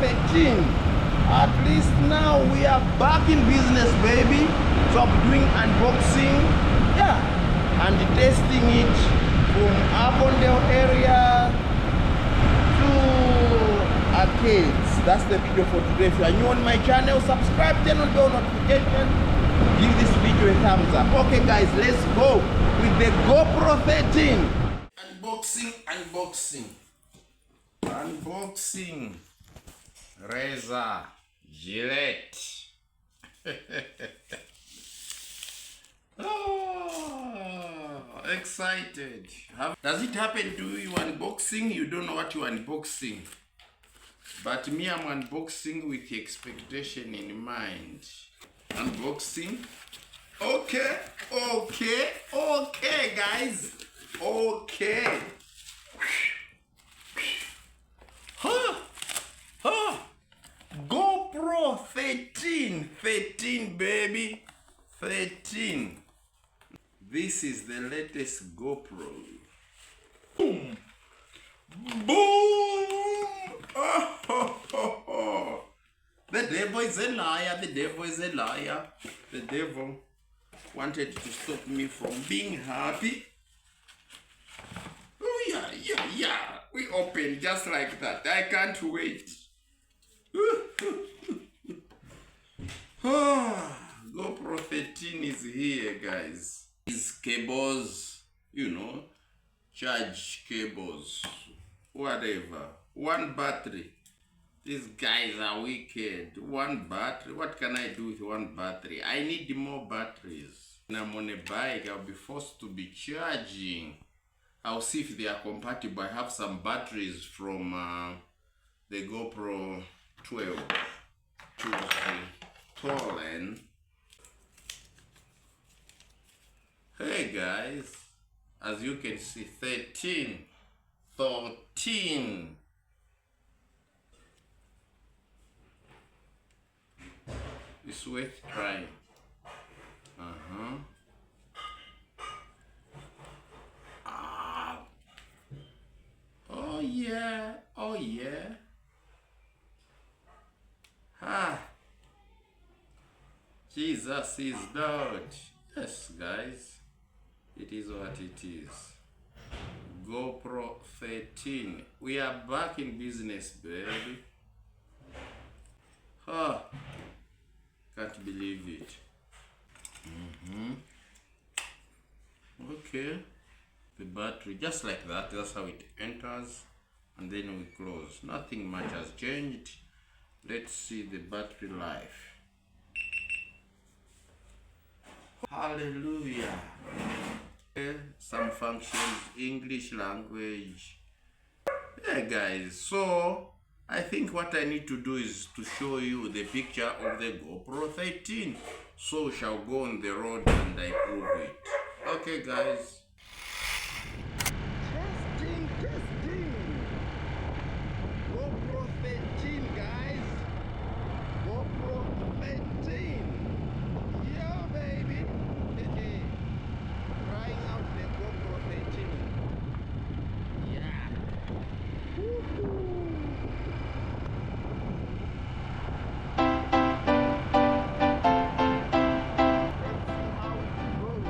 13. At least now we are back in business, baby. So I'm doing unboxing, yeah, and testing it from Avondale area to arcades. That's the video for today. If you are new on my channel, subscribe, turn on bell notification, give this video a thumbs up. Okay guys, let's go with the GoPro 13. Unboxing. Razor, Gillette. Oh, excited. Does it happen to you unboxing? You don't know what you're unboxing. But me, I'm unboxing with expectation in mind. Unboxing. Okay, guys. Okay. GoPro 13 baby, 13. This is the latest GoPro. Boom, boom. Oh. The devil is a liar. The devil wanted to stop me from being happy. Oh yeah. We open just like that. I can't wait. GoPro 13 is here, guys. These cables, charge cables, whatever. One battery. These guys are wicked. One battery. What can I do with one battery? I need more batteries. When I'm on a bike, I'll be forced to be charging. I'll see if they are compatible. I have some batteries from the GoPro 12 to the Poland. Hey guys, as you can see, 13. It's worth trying. Oh yeah. Jesus is Lord. Yes, guys. It is what it is. GoPro 13. We are back in business, baby. Can't believe it. Okay. The battery, just like that. That's how it enters. And then we close. Nothing much has changed. Let's see the battery life. Hallelujah. Some functions, English language. Yeah guys, so I think what I need to do is to show you the picture of the GoPro 13. So shall go on the road and I prove it. Okay guys. Testing. GoPro 13 guys. GoPro 13. Yeah baby. Trying out the GoPro 13. Yeah. Woohoo. Let's see how it goes.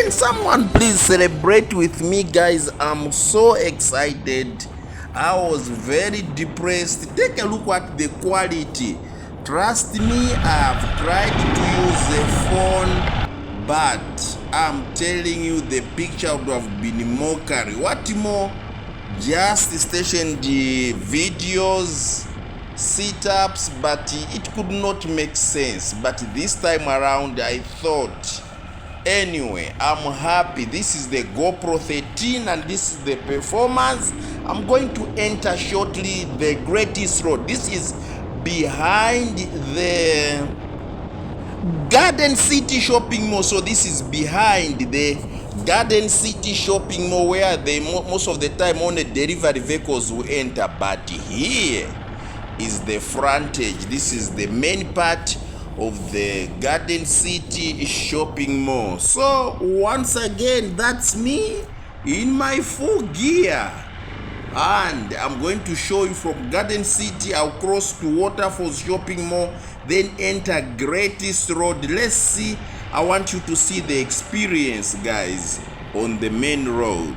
Can someone please celebrate with me, guys? I'm so excited. I was very depressed. Take a look at the quality. Trust me, I've tried to use the phone, but I'm telling you, the picture would have been mockery. What more? Just station the videos, sit-ups, but it could not make sense. But this time around, I thought, anyway, I'm happy. This is the GoPro 13 and this is the performance. I'm going to enter shortly the greatest road. This is behind the Garden City shopping mall. So this is behind the Garden City shopping mall where they most of the time only delivery vehicles will enter, but here is the frontage. This is the main part of the Garden City shopping mall. So once again, that's me in my full gear, and I'm going to show you from Garden City. I'll cross to Waterfalls shopping mall, then enter Greatest Road. Let's see. I want you to see the experience, guys, on the main road.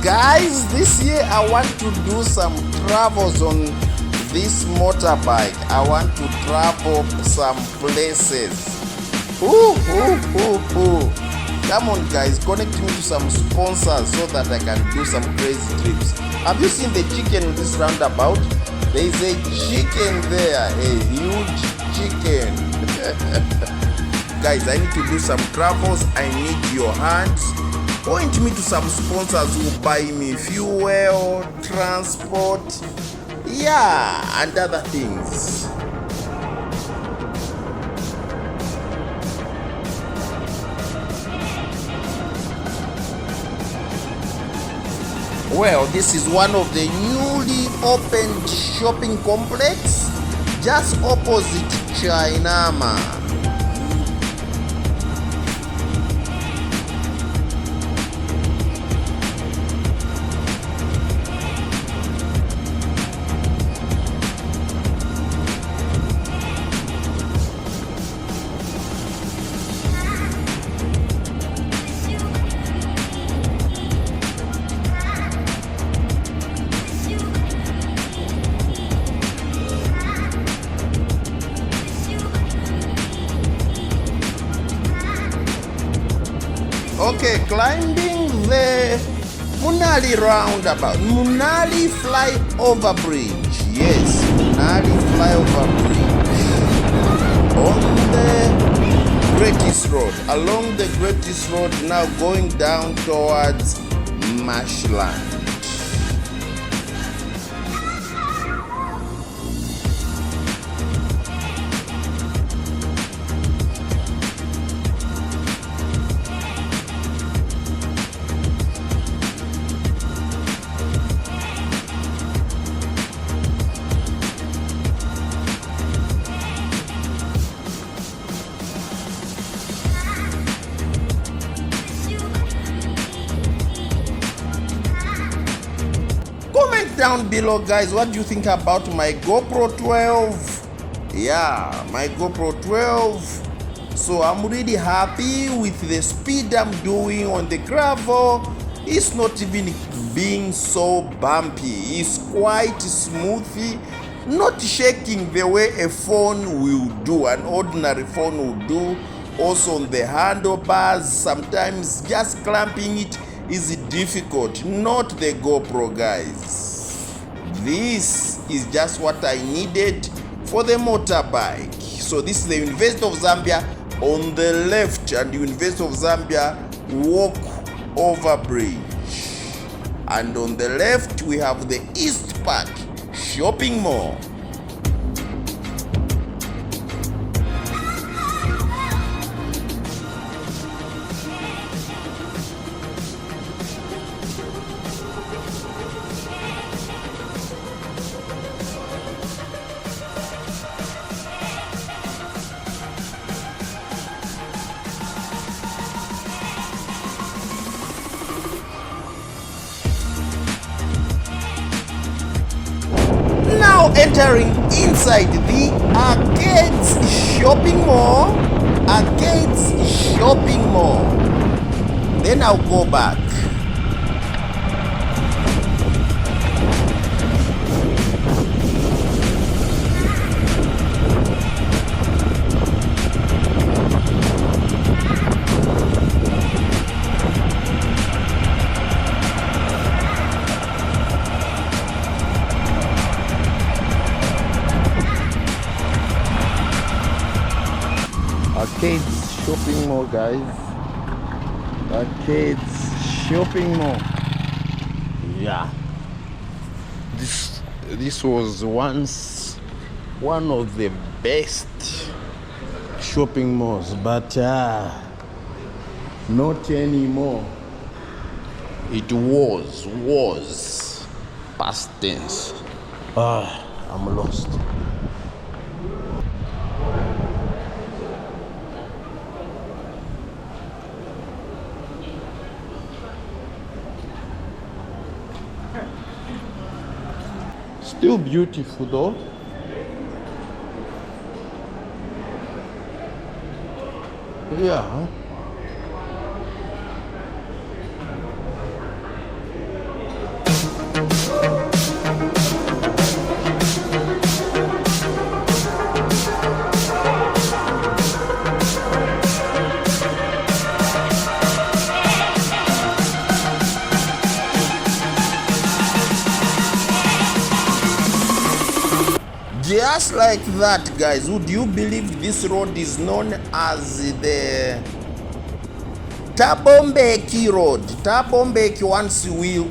Guys, this year I want to do some travels on this motorbike. I want to travel some places. Come on guys, connect me to some sponsors so that I can do some crazy trips. Have you seen the chicken in this roundabout? There is a chicken there, a huge chicken. Guys, I need to do some travels. I need your hands. point me to some sponsors who buy me fuel, transport, yeah, and other things. Well, this is one of the newly opened shopping complex just opposite Chinama. Okay, climbing the Munali roundabout, Munali flyover bridge. Yes, Munali flyover bridge. On the Greatest Road, along the Greatest Road, now going down towards Marshland. Comment down below, guys, what do you think about my GoPro 12? Yeah, my GoPro 12. So I'm really happy with the speed I'm doing on the gravel. It's not even being so bumpy. It's quite smooth, not shaking the way a phone will do, an ordinary phone will do. Also on the handlebars, sometimes just clamping it is difficult. Not the GoPro, guys. This is just what I needed for the motorbike. So this is the University of Zambia on the left, and the University of Zambia walk over bridge. And on the left we have the East Park shopping mall. Now entering inside the Arcades shopping mall. Arcades shopping mall. Then I'll go back. Arcades shopping mall, guys. Arcades shopping mall. Yeah. This was once one of the best shopping malls, but not anymore. It was past tense. I'm lost. Still beautiful though. Yeah. Just like that, guys. Would you believe this road is known as the Tabombeki Road. Tabombeki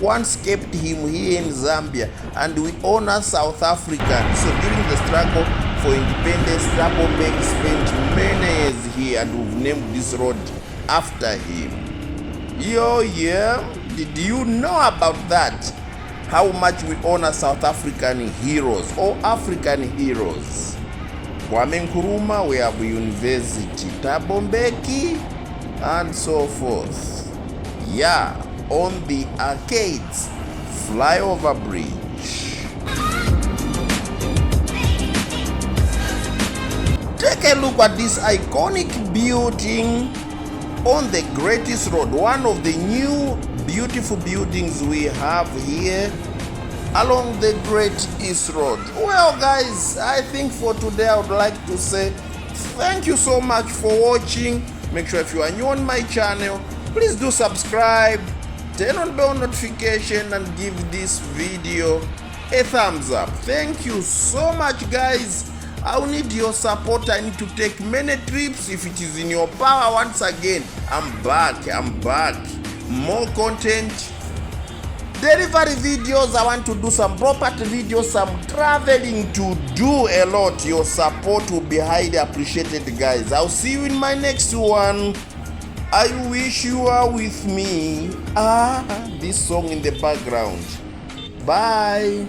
once kept him here in Zambia, and we honor South Africans. So during the struggle for independence, Tabombeki spent many years here, and we've named this road after him. Yo, yeah, did you know about that? How much we honor South African heroes or African heroes. Kwame Nkrumah, we have University, Tabombeki, and so forth. Yeah, on the Arcades flyover bridge. Take a look at this iconic building on the Greatest Road, one of the new beautiful buildings we have here along the Great East Road. Well guys, I think for today I would like to say thank you so much for watching. Make sure if you are new on my channel, please do subscribe, turn on bell notification, and give this video a thumbs up. Thank you so much guys. I will need your support. I need to take many trips if it is in your power. Once again, I'm back. More content, delivery videos. I want to do some property videos, some traveling to do a lot. Your support will be highly appreciated guys. I'll see you in my next one. I wish you are with me. This song in the background. Bye.